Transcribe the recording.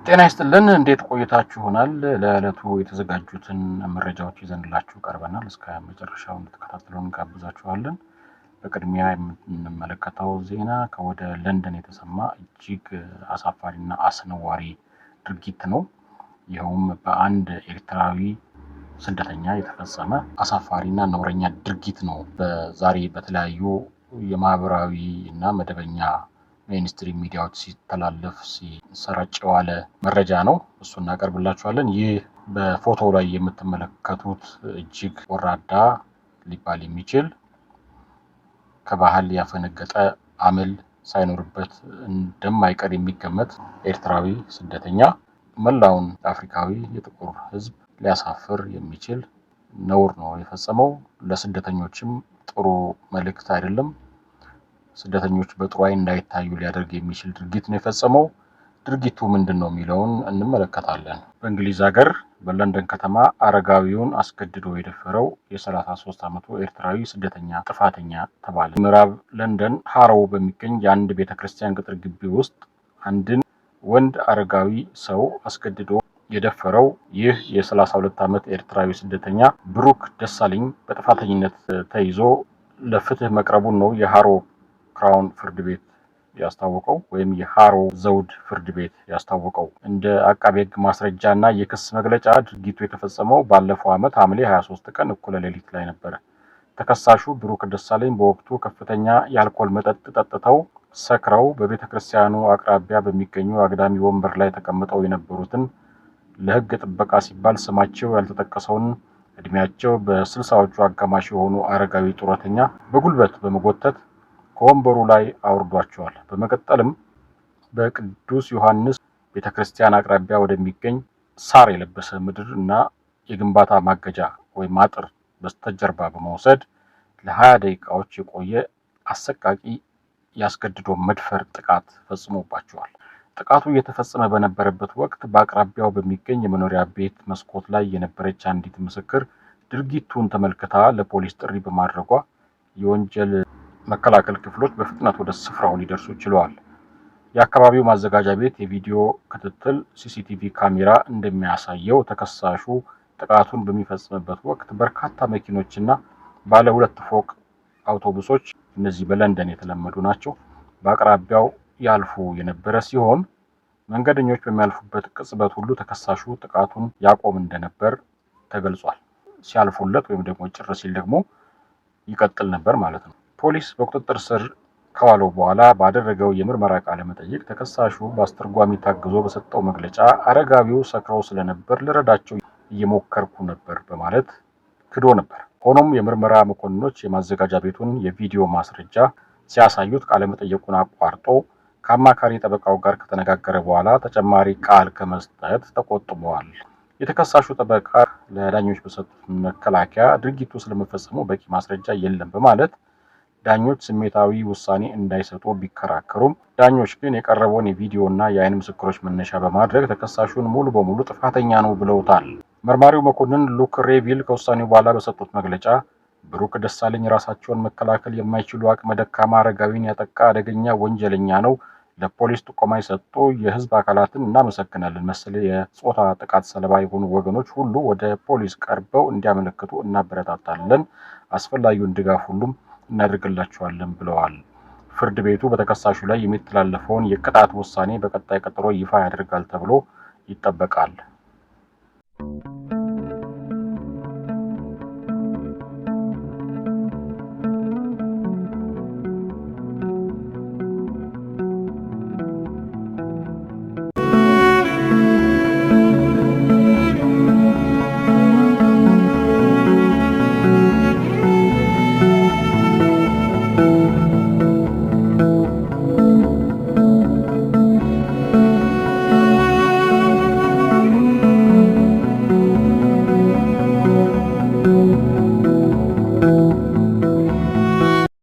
ጤና ይስጥልን እንዴት ቆይታችሁናል? ለዕለቱ የተዘጋጁትን መረጃዎች ይዘንላችሁ ቀርበናል። እስከ መጨረሻው እንድትከታተሉን እንጋብዛችኋለን። በቅድሚያ የምንመለከተው ዜና ከወደ ለንደን የተሰማ እጅግ አሳፋሪና አስነዋሪ ድርጊት ነው። ይኸውም በአንድ ኤርትራዊ ስደተኛ የተፈጸመ አሳፋሪና ነውረኛ ድርጊት ነው። በዛሬ በተለያዩ የማህበራዊ እና መደበኛ ሚኒስትሪ ሚዲያዎች ሲተላለፍ ሲሰራጭ የዋለ መረጃ ነው። እሱን እናቀርብላችኋለን። ይህ በፎቶ ላይ የምትመለከቱት እጅግ ወራዳ ሊባል የሚችል ከባህል ያፈነገጠ አመል ሳይኖርበት እንደማይቀር የሚገመት ኤርትራዊ ስደተኛ መላውን አፍሪካዊ የጥቁር ሕዝብ ሊያሳፍር የሚችል ነውር ነው የፈጸመው። ለስደተኞችም ጥሩ መልእክት አይደለም። ስደተኞች በጥሩ ዓይን እንዳይታዩ ሊያደርግ የሚችል ድርጊት ነው የፈጸመው። ድርጊቱ ምንድነው የሚለውን እንመለከታለን። በእንግሊዝ ሀገር በለንደን ከተማ አረጋዊውን አስገድዶ የደፈረው የ33 ዓመቱ ኤርትራዊ ስደተኛ ጥፋተኛ ተባለ። ምዕራብ ለንደን ሃሮው በሚገኝ የአንድ ቤተክርስቲያን ቅጥር ግቢ ውስጥ አንድን ወንድ አረጋዊ ሰው አስገድዶ የደፈረው ይህ የ32 ዓመት ኤርትራዊ ስደተኛ ብሩክ ደሳለኝ በጥፋተኝነት ተይዞ ለፍትህ መቅረቡን ነው የሃሮው ክራውን ፍርድ ቤት ያስታወቀው ወይም የሃሮው ዘውድ ፍርድ ቤት ያስታወቀው። እንደ አቃቤ ሕግ ማስረጃና የክስ መግለጫ ድርጊቱ የተፈጸመው ባለፈው ዓመት ሐምሌ 23 ቀን እኩለ ሌሊት ላይ ነበር። ተከሳሹ ብሩክ ደሳለኝ በወቅቱ ከፍተኛ የአልኮል መጠጥ ጠጥተው ሰክረው በቤተክርስቲያኑ አቅራቢያ በሚገኙ አግዳሚ ወንበር ላይ ተቀምጠው የነበሩትን ለሕግ ጥበቃ ሲባል ስማቸው ያልተጠቀሰውን እድሜያቸው በ60ዎቹ አጋማሽ የሆኑ አረጋዊ ጡረተኛ በጉልበት በመጎተት ከወንበሩ ላይ አውርዷቸዋል። በመቀጠልም በቅዱስ ዮሐንስ ቤተክርስቲያን አቅራቢያ ወደሚገኝ ሳር የለበሰ ምድር እና የግንባታ ማገጃ ወይም አጥር በስተጀርባ በመውሰድ ለ20 ደቂቃዎች የቆየ አሰቃቂ ያስገድዶ መድፈር ጥቃት ፈጽሞባቸዋል። ጥቃቱ እየተፈጸመ በነበረበት ወቅት በአቅራቢያው በሚገኝ የመኖሪያ ቤት መስኮት ላይ የነበረች አንዲት ምስክር ድርጊቱን ተመልክታ ለፖሊስ ጥሪ በማድረጓ የወንጀል መከላከል ክፍሎች በፍጥነት ወደ ስፍራው ሊደርሱ ችለዋል። የአካባቢው ማዘጋጃ ቤት የቪዲዮ ክትትል ሲሲቲቪ ካሜራ እንደሚያሳየው ተከሳሹ ጥቃቱን በሚፈጽምበት ወቅት በርካታ መኪኖችና ባለ 2 ፎቅ አውቶቡሶች እነዚህ በለንደን የተለመዱ ናቸው በአቅራቢያው ያልፉ የነበረ ሲሆን መንገደኞች በሚያልፉበት ቅጽበት ሁሉ ተከሳሹ ጥቃቱን ያቆም እንደነበር ተገልጿል። ሲያልፉለት ወይም ደግሞ ጭር ሲል ደግሞ ይቀጥል ነበር ማለት ነው። ፖሊስ በቁጥጥር ስር ከዋለው በኋላ ባደረገው የምርመራ ቃለ መጠይቅ ተከሳሹ በአስተርጓሚ ታግዞ በሰጠው መግለጫ አረጋዊው ሰክረው ስለነበር ልረዳቸው እየሞከርኩ ነበር በማለት ክዶ ነበር። ሆኖም የምርመራ መኮንኖች የማዘጋጃ ቤቱን የቪዲዮ ማስረጃ ሲያሳዩት ቃለ መጠይቁን አቋርጦ ከአማካሪ ጠበቃው ጋር ከተነጋገረ በኋላ ተጨማሪ ቃል ከመስጠት ተቆጥበዋል። የተከሳሹ ጠበቃ ለዳኞች በሰጡት መከላከያ ድርጊቱ ስለመፈጸሙ በቂ ማስረጃ የለም በማለት ዳኞች ስሜታዊ ውሳኔ እንዳይሰጡ ቢከራከሩም ዳኞች ግን የቀረበውን የቪዲዮ እና የአይን ምስክሮች መነሻ በማድረግ ተከሳሹን ሙሉ በሙሉ ጥፋተኛ ነው ብለውታል። መርማሪው መኮንን ሉክ ሬቪል ከውሳኔው በኋላ በሰጡት መግለጫ ብሩክ ደሳለኝ ራሳቸውን መከላከል የማይችሉ አቅመ ደካማ አረጋዊን ያጠቃ አደገኛ ወንጀለኛ ነው። ለፖሊስ ጥቆማ የሰጡ የህዝብ አካላትን እናመሰግናለን። መሰል የጾታ ጥቃት ሰለባ የሆኑ ወገኖች ሁሉ ወደ ፖሊስ ቀርበው እንዲያመለክቱ እናበረታታለን። አስፈላጊውን ድጋፍ ሁሉም እናደርግላቸዋለን ብለዋል። ፍርድ ቤቱ በተከሳሹ ላይ የሚተላለፈውን የቅጣት ውሳኔ በቀጣይ ቀጠሮ ይፋ ያደርጋል ተብሎ ይጠበቃል።